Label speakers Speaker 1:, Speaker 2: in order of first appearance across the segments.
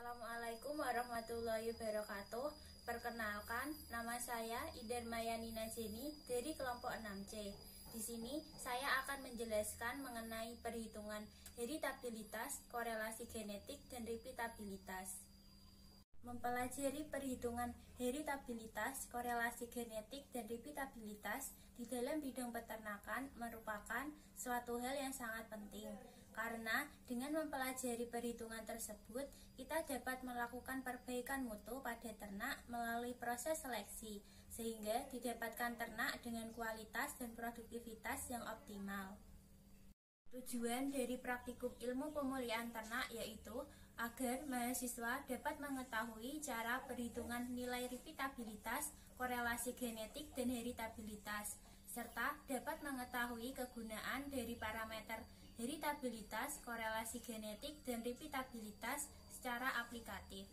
Speaker 1: Assalamualaikum warahmatullahi wabarakatuh. Perkenalkan, nama saya Idan Mayanina Jeni dari kelompok 6C. Di sini saya akan menjelaskan mengenai perhitungan heritabilitas, korelasi genetik, dan repeatabilitas. Mempelajari perhitungan heritabilitas, korelasi genetik, dan repeatabilitas di dalam bidang peternakan merupakan suatu hal yang sangat penting. Karena dengan mempelajari perhitungan tersebut, kita dapat melakukan perbaikan mutu pada ternak melalui proses seleksi, sehingga didapatkan ternak dengan kualitas dan produktivitas yang optimal. Tujuan dari praktikum ilmu pemulihan ternak yaitu agar mahasiswa dapat mengetahui cara perhitungan nilai repeatabilitas, korelasi genetik, dan heritabilitas, serta dapat mengetahui kegunaan dari parameter heritabilitas, korelasi genetik, dan repeatabilitas secara aplikatif.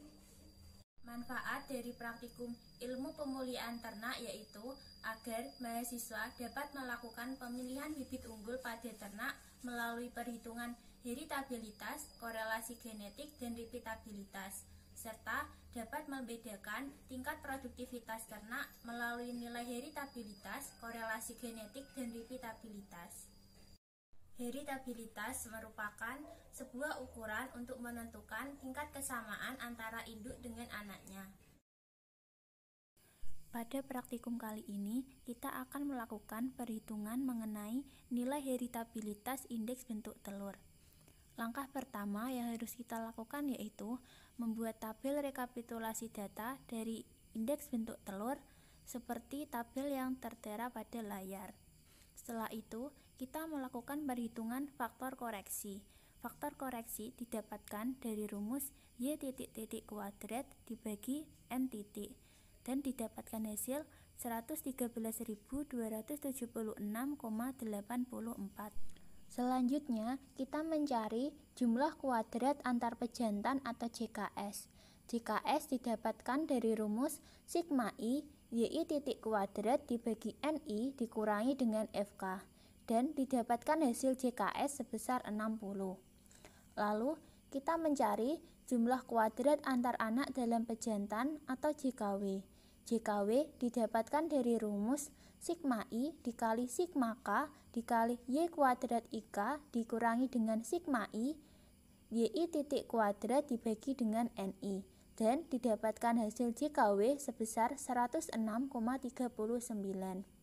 Speaker 1: Manfaat dari praktikum ilmu pemulihan ternak yaitu agar mahasiswa dapat melakukan pemilihan bibit unggul pada ternak melalui perhitungan heritabilitas, korelasi genetik, dan repeatabilitas, serta dapat membedakan tingkat produktivitas ternak melalui nilai heritabilitas, korelasi genetik, dan repeatabilitas. Heritabilitas merupakan sebuah ukuran untuk menentukan tingkat kesamaan antara induk dengan anaknya. Pada praktikum kali ini, kita akan melakukan perhitungan mengenai nilai heritabilitas indeks bentuk telur. Langkah pertama yang harus kita lakukan yaitu membuat tabel rekapitulasi data dari indeks bentuk telur seperti tabel yang tertera pada layar. Setelah itu, kita melakukan perhitungan faktor koreksi. Faktor koreksi didapatkan dari rumus Y titik kuadrat dibagi N titik dan didapatkan hasil 113.276,84. Selanjutnya, kita mencari jumlah kuadrat antar pejantan atau JKS. JKS didapatkan dari rumus sigma I YI titik kuadrat dibagi NI dikurangi dengan FK dan didapatkan hasil JKS sebesar 60. Lalu, kita mencari jumlah kuadrat antar anak dalam pejantan atau JKW. JKW didapatkan dari rumus sigma I dikali sigma K dikali Y kuadrat IK dikurangi dengan sigma I YI titik kuadrat dibagi dengan NI dan didapatkan hasil JKW sebesar 106,39.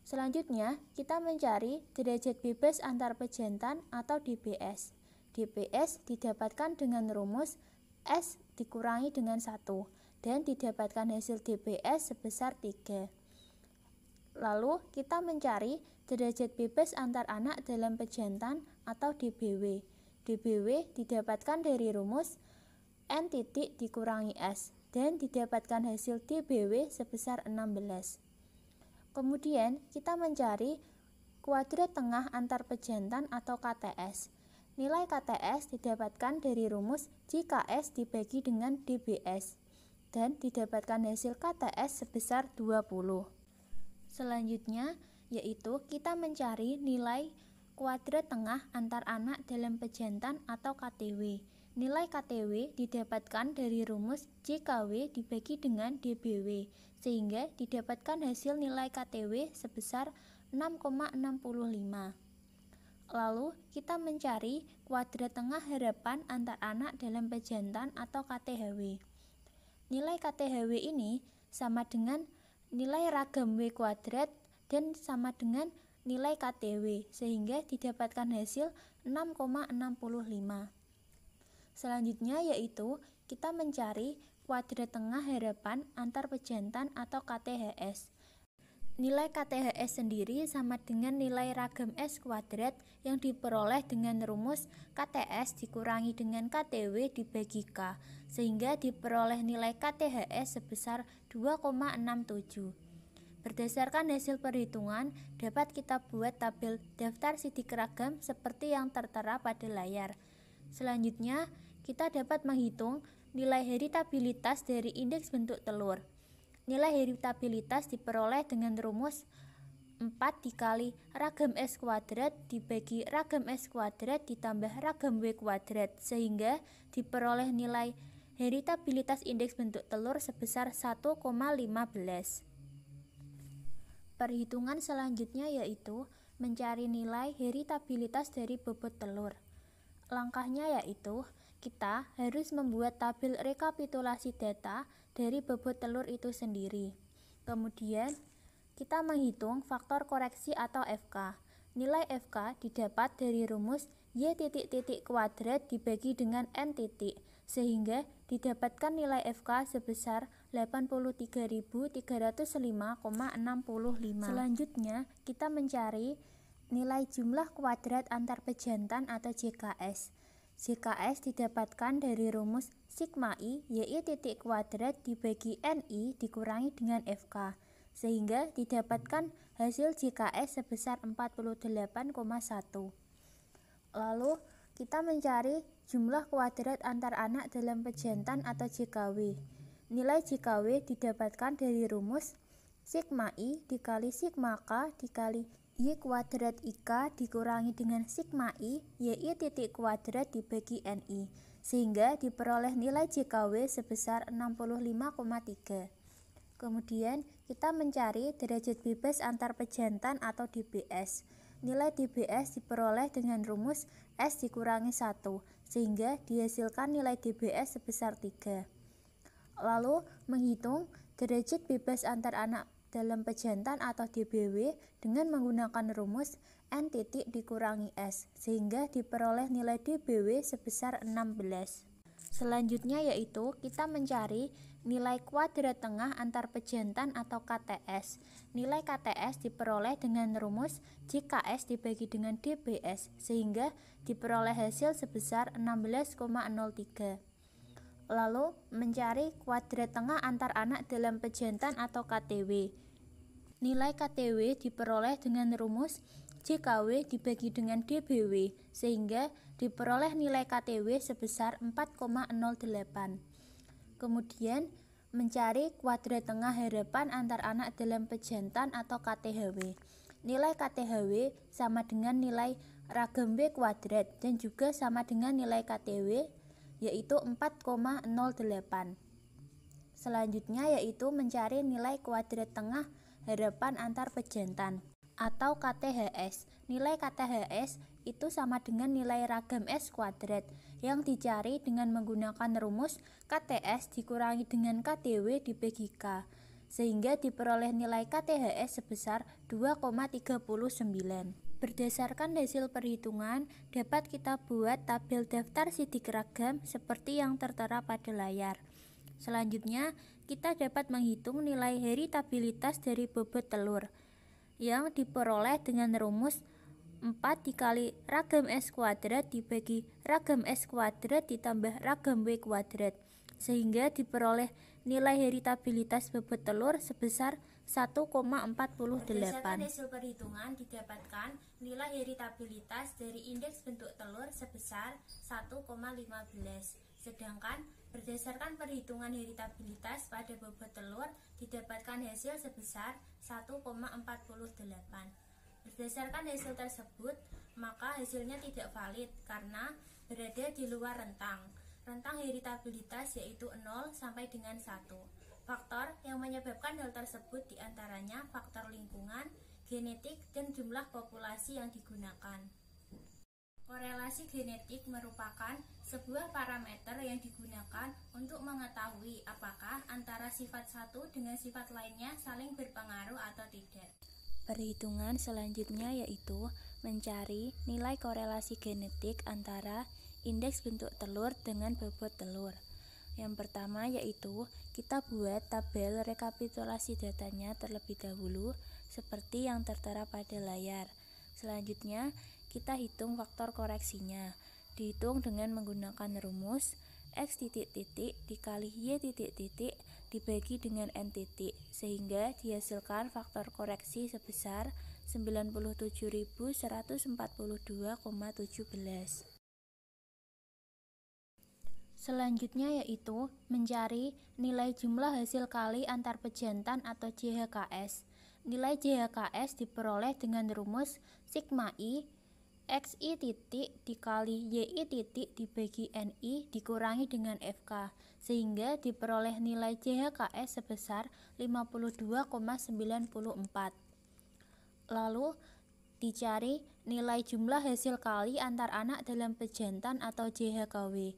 Speaker 1: Selanjutnya, kita mencari derajat bebas antar pejantan atau DBS. DBS didapatkan dengan rumus S dikurangi dengan 1 dan didapatkan hasil DBS sebesar 3. Lalu, kita mencari derajat bebas antar anak dalam pejantan atau DBW. DBW didapatkan dari rumus N titik dikurangi S dan didapatkan hasil DBW sebesar 16. Kemudian kita mencari kuadrat tengah antar pejantan atau KTS. Nilai KTS didapatkan dari rumus JKS dibagi dengan DBS dan didapatkan hasil KTS sebesar 20. Selanjutnya yaitu kita mencari nilai kuadrat tengah antar anak dalam pejantan atau KTW. Nilai KTW didapatkan dari rumus JKW dibagi dengan DBW, sehingga didapatkan hasil nilai KTW sebesar 6,65. Lalu, kita mencari kuadrat tengah harapan antar anak dalam pejantan atau KTHW. Nilai KTHW ini sama dengan nilai ragam W kuadrat dan sama dengan nilai KTW, sehingga didapatkan hasil 6,65. Selanjutnya yaitu kita mencari kuadrat tengah harapan antar pejantan atau KTHS. Nilai KTHS sendiri sama dengan nilai ragam S kuadrat yang diperoleh dengan rumus KTS dikurangi dengan KTW dibagi K, sehingga diperoleh nilai KTHS sebesar 2,67. Berdasarkan hasil perhitungan, dapat kita buat tabel daftar sidik ragam seperti yang tertera pada layar. Selanjutnya, kita dapat menghitung nilai heritabilitas dari indeks bentuk telur. Nilai heritabilitas diperoleh dengan rumus 4 dikali ragam S kuadrat dibagi ragam S kuadrat ditambah ragam W kuadrat, sehingga diperoleh nilai heritabilitas indeks bentuk telur sebesar 1,15. Perhitungan selanjutnya yaitu mencari nilai heritabilitas dari bobot telur. Langkahnya yaitu kita harus membuat tabel rekapitulasi data dari bobot telur itu sendiri. Kemudian kita menghitung faktor koreksi atau FK. Nilai FK didapat dari rumus Y titik kuadrat dibagi dengan N titik, sehingga didapatkan nilai FK sebesar 83.305,65. Selanjutnya kita mencari nilai jumlah kuadrat antar pejantan atau JKS. JKS didapatkan dari rumus sigma I YI titik kuadrat dibagi NI dikurangi dengan FK, sehingga didapatkan hasil JKS sebesar 48,1. Lalu kita mencari jumlah kuadrat antar anak dalam pejantan atau JKW. Nilai JKW didapatkan dari rumus sigma I dikali sigma K dikali Y kuadrat IK dikurangi dengan sigma I YI titik kuadrat dibagi NI, sehingga diperoleh nilai JKW sebesar 65,3. Kemudian kita mencari derajat bebas antar pejantan atau DBS. Nilai DBS diperoleh dengan rumus S dikurangi 1, sehingga dihasilkan nilai DBS sebesar 3. Lalu menghitung derajat bebas antar anak dalam pejantan atau DBW dengan menggunakan rumus N titik dikurangi S, sehingga diperoleh nilai DBW sebesar 16. Selanjutnya yaitu kita mencari nilai kuadrat tengah antar pejantan atau KTS. Nilai KTS diperoleh dengan rumus JKS dibagi dengan DBS, sehingga diperoleh hasil sebesar 16,03. Lalu mencari kuadrat tengah antar anak dalam pejantan atau KTW. Nilai KTW diperoleh dengan rumus JKW dibagi dengan DBW, sehingga diperoleh nilai KTW sebesar 4,08. Kemudian mencari kuadrat tengah harapan antar anak dalam pejantan atau KTHW. Nilai KTHW sama dengan nilai ragam W kuadrat dan juga sama dengan nilai KTW, yaitu 4,08. Selanjutnya yaitu mencari nilai kuadrat tengah harapan antar pejantan atau KTHS. Nilai KTHS itu sama dengan nilai ragam S kuadrat yang dicari dengan menggunakan rumus KTS dikurangi dengan KTW dibagi K, sehingga diperoleh nilai KTHS sebesar 2,39. Berdasarkan hasil perhitungan, dapat kita buat tabel daftar sidik ragam seperti yang tertera pada layar. Selanjutnya, kita dapat menghitung nilai heritabilitas dari bobot telur yang diperoleh dengan rumus 4 dikali ragam S kuadrat dibagi ragam S kuadrat ditambah ragam W kuadrat, sehingga diperoleh nilai heritabilitas bobot telur sebesar 1,48. Berdasarkan hasil perhitungan didapatkan nilai heritabilitas dari indeks bentuk telur sebesar 1,15. Sedangkan berdasarkan perhitungan heritabilitas pada bobot telur didapatkan hasil sebesar 1,48. Berdasarkan hasil tersebut, maka hasilnya tidak valid karena berada di luar rentang heritabilitas yaitu 0 sampai dengan 1. Faktor yang menyebabkan hal tersebut diantaranya faktor lingkungan, genetik, dan jumlah populasi yang digunakan. Korelasi genetik merupakan sebuah parameter yang digunakan untuk mengetahui apakah antara sifat satu dengan sifat lainnya saling berpengaruh atau tidak. Perhitungan selanjutnya yaitu mencari nilai korelasi genetik antara indeks bentuk telur dengan bobot telur. Yang pertama yaitu kita buat tabel rekapitulasi datanya terlebih dahulu seperti yang tertera pada layar. Selanjutnya kita hitung faktor koreksinya. Dihitung dengan menggunakan rumus X titik dikali Y titik dibagi dengan N titik, sehingga dihasilkan faktor koreksi sebesar 97.142,17. Selanjutnya yaitu mencari nilai jumlah hasil kali antar pejantan atau JHKS. Nilai JHKS diperoleh dengan rumus sigma I XI titik dikali YI titik dibagi NI dikurangi dengan FK, sehingga diperoleh nilai JHKS sebesar 52,94. Lalu dicari nilai jumlah hasil kali antar anak dalam pejantan atau JHKW.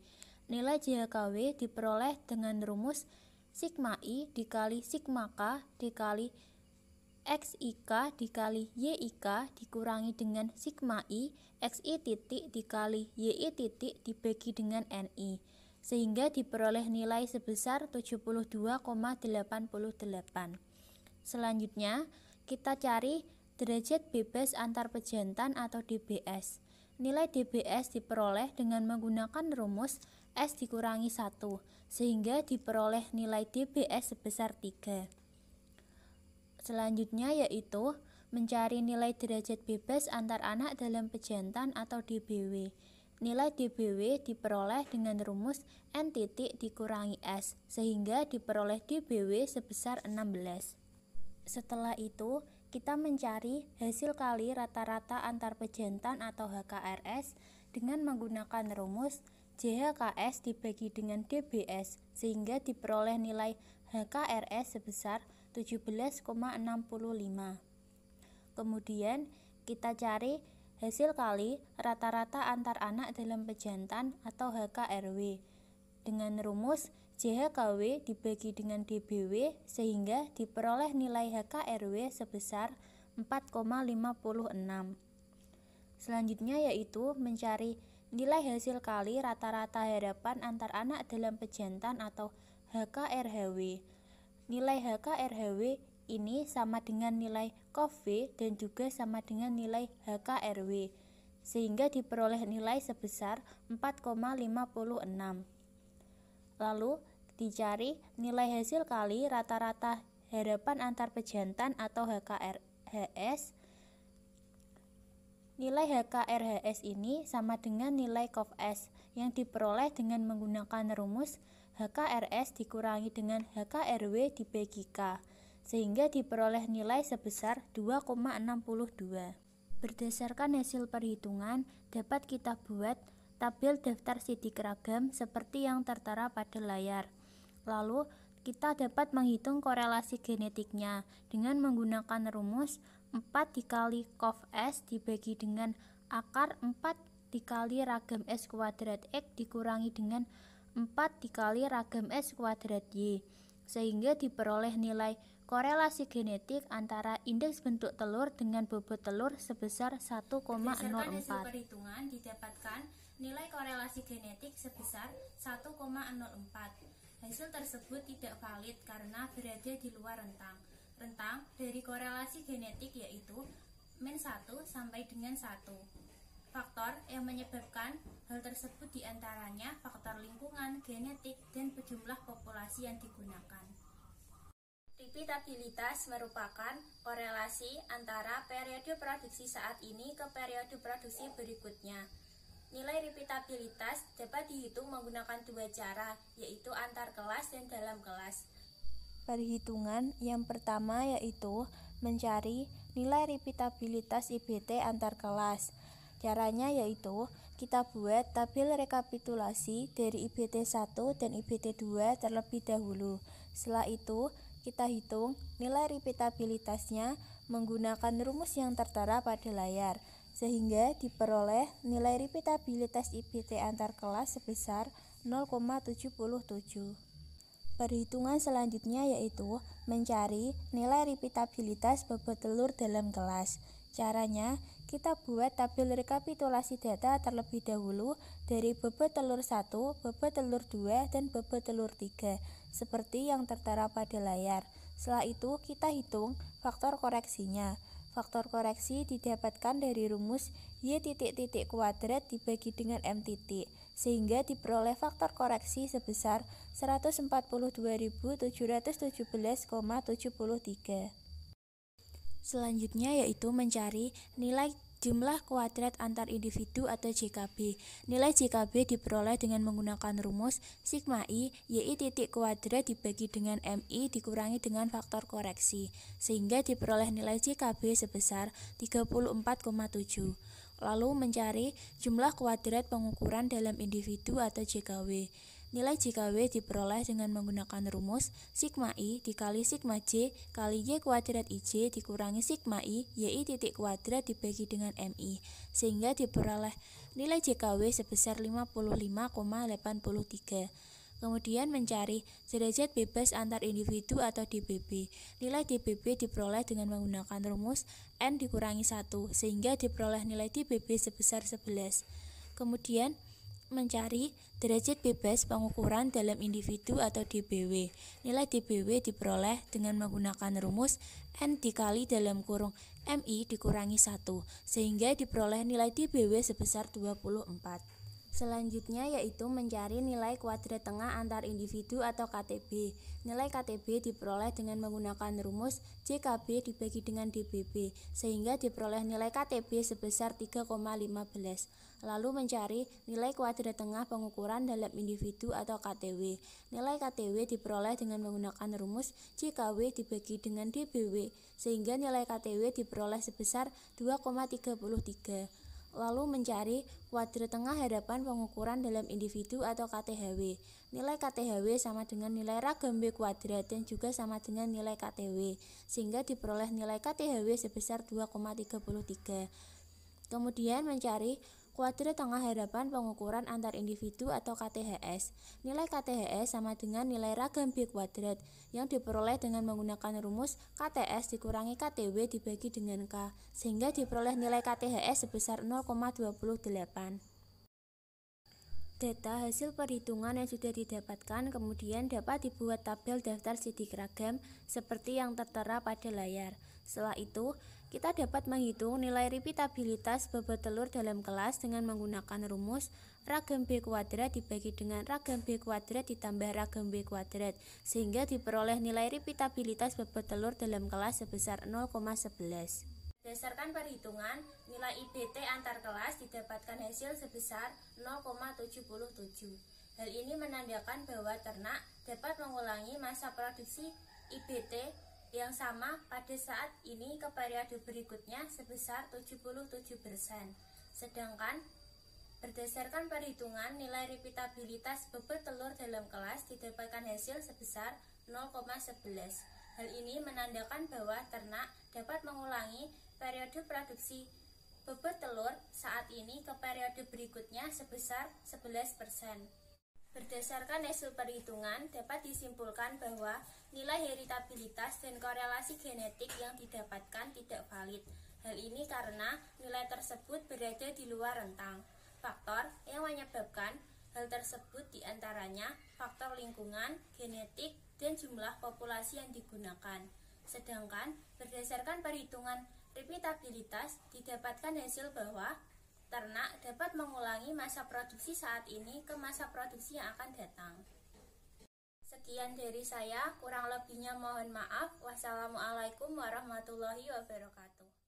Speaker 1: Nilai JHKW diperoleh dengan rumus sigma I dikali sigma K dikali XIK dikali YIK dikurangi dengan sigma I XI titik dikali YI titik dibagi dengan NI, sehingga diperoleh nilai sebesar 72,88. Selanjutnya, kita cari derajat bebas antar pejantan atau DBS. Nilai DBS diperoleh dengan menggunakan rumus S dikurangi 1, sehingga diperoleh nilai DBS sebesar 3. Selanjutnya yaitu mencari nilai derajat bebas antar anak dalam pejantan atau DBW. Nilai DBW diperoleh dengan rumus N titik dikurangi S, sehingga diperoleh DBW sebesar 16. Setelah itu, kita mencari hasil kali rata-rata antar pejantan atau HKRS dengan menggunakan rumus JHKS dibagi dengan DBS, sehingga diperoleh nilai HKRS sebesar 17,65. Kemudian kita cari hasil kali rata-rata antar anak dalam pejantan atau HKRW dengan rumus JHKW dibagi dengan DBW, sehingga diperoleh nilai HKRW sebesar 4,56. Selanjutnya yaitu mencari nilai hasil kali rata-rata harapan antar anak dalam pejantan atau HKRHW. Nilai HKRHW ini sama dengan nilai KOV dan juga sama dengan nilai HKRW, sehingga diperoleh nilai sebesar 4,56. Lalu dicari nilai hasil kali rata-rata harapan antar pejantan atau HKRHS. Nilai HKRHS ini sama dengan nilai KOV-S yang diperoleh dengan menggunakan rumus HKRS dikurangi dengan HKRW dibagi K, sehingga diperoleh nilai sebesar 2,62. Berdasarkan hasil perhitungan, dapat kita buat tabel daftar sidik ragam seperti yang tertera pada layar. Lalu, kita dapat menghitung korelasi genetiknya dengan menggunakan rumus 4 dikali KOV-S dibagi dengan akar 4 dikali ragam S kuadrat X dikurangi dengan 4 dikali ragam S kuadrat Y, sehingga diperoleh nilai korelasi genetik antara indeks bentuk telur dengan bobot telur sebesar 1,04. Berdasarkan hasil perhitungan didapatkan nilai korelasi genetik sebesar 1,04. Hasil tersebut tidak valid karena berada di luar rentang. Rentang dari korelasi genetik yaitu min 1 sampai dengan 1. Faktor yang menyebabkan hal tersebut diantaranya faktor lingkungan, genetik, dan jumlah populasi yang digunakan. Repeatabilitas merupakan korelasi antara periode produksi saat ini ke periode produksi berikutnya. Nilai repeatabilitas dapat dihitung menggunakan dua cara, yaitu antar kelas dan dalam kelas. Perhitungan yang pertama yaitu mencari nilai repeatabilitas IBT antar kelas. Caranya yaitu kita buat tabel rekapitulasi dari IBT 1 dan IBT 2 terlebih dahulu. Setelah itu, kita hitung nilai repeatabilitasnya menggunakan rumus yang tertera pada layar, sehingga diperoleh nilai repeatabilitas IBT antar kelas sebesar 0,77. Perhitungan selanjutnya yaitu mencari nilai repeatabilitas bobot telur dalam kelas. Caranya, kita buat tabel rekapitulasi data terlebih dahulu dari bobot telur 1, bobot telur 2, dan bobot telur 3, seperti yang tertera pada layar. Setelah itu, kita hitung faktor koreksinya. Faktor koreksi didapatkan dari rumus Y titik kuadrat dibagi dengan M titik, sehingga diperoleh faktor koreksi sebesar 142.717,73. Selanjutnya yaitu mencari nilai jumlah kuadrat antar individu atau JKB. Nilai JKB diperoleh dengan menggunakan rumus sigma I, YI titik kuadrat dibagi dengan MI dikurangi dengan faktor koreksi, sehingga diperoleh nilai JKB sebesar 34,7. Lalu mencari jumlah kuadrat pengukuran dalam individu atau JKW. Nilai JKW diperoleh dengan menggunakan rumus sigma I dikali sigma J kali Y kuadrat IJ dikurangi sigma I YI titik kuadrat dibagi dengan MI, sehingga diperoleh nilai JKW sebesar 55,83. Kemudian mencari derajat bebas antar individu atau DBB. Nilai DBB diperoleh dengan menggunakan rumus N dikurangi 1, sehingga diperoleh nilai DBB sebesar 11. Kemudian mencari derajat bebas pengukuran dalam individu atau DBW. Nilai DBW diperoleh dengan menggunakan rumus N dikali dalam kurung MI dikurangi 1, sehingga diperoleh nilai DBW sebesar 24. Selanjutnya yaitu mencari nilai kuadrat tengah antar individu atau KTB. Nilai KTB diperoleh dengan menggunakan rumus JKB dibagi dengan DBB, sehingga diperoleh nilai KTB sebesar 3,15. Lalu mencari nilai kuadrat tengah pengukuran dalam individu atau KTW. Nilai KTW diperoleh dengan menggunakan rumus JKW dibagi dengan DBW, sehingga nilai KTW diperoleh sebesar 2,33. Lalu mencari kuadrat tengah hadapan pengukuran dalam individu atau KTHW. Nilai KTHW sama dengan nilai ragam B kuadrat dan juga sama dengan nilai KTW, sehingga diperoleh nilai KTHW sebesar 2,33. Kemudian mencari kuadrat tengah hadapan pengukuran antar individu atau KTHS. Nilai KTHS sama dengan nilai ragam B kuadrat yang diperoleh dengan menggunakan rumus KTS dikurangi KTW dibagi dengan K, sehingga diperoleh nilai KTHS sebesar 0,28. Data hasil perhitungan yang sudah didapatkan kemudian dapat dibuat tabel daftar sidik ragam seperti yang tertera pada layar. Setelah itu, kita dapat menghitung nilai repeatabilitas bobot telur dalam kelas dengan menggunakan rumus ragam B kuadrat dibagi dengan ragam B kuadrat ditambah ragam B kuadrat, sehingga diperoleh nilai repeatabilitas bobot telur dalam kelas sebesar 0,11. Berdasarkan perhitungan, nilai IBT antar kelas didapatkan hasil sebesar 0,77. Hal ini menandakan bahwa ternak dapat mengulangi masa produksi IBT yang sama pada saat ini ke periode berikutnya sebesar 77%. Sedangkan berdasarkan perhitungan, nilai repeatabilitas bobot telur dalam kelas didapatkan hasil sebesar 0,11. Hal ini menandakan bahwa ternak dapat mengulangi periode produksi bobot telur saat ini ke periode berikutnya sebesar 11%. Berdasarkan hasil perhitungan, dapat disimpulkan bahwa nilai heritabilitas dan korelasi genetik yang didapatkan tidak valid. Hal ini karena nilai tersebut berada di luar rentang. Faktor yang menyebabkan hal tersebut diantaranya faktor lingkungan, genetik, dan jumlah populasi yang digunakan. Sedangkan berdasarkan perhitungan repeatabilitas didapatkan hasil bahwa ternak dapat mengulangi masa produksi saat ini ke masa produksi yang akan datang. Sekian dari saya, kurang lebihnya mohon maaf. Wassalamualaikum warahmatullahi wabarakatuh.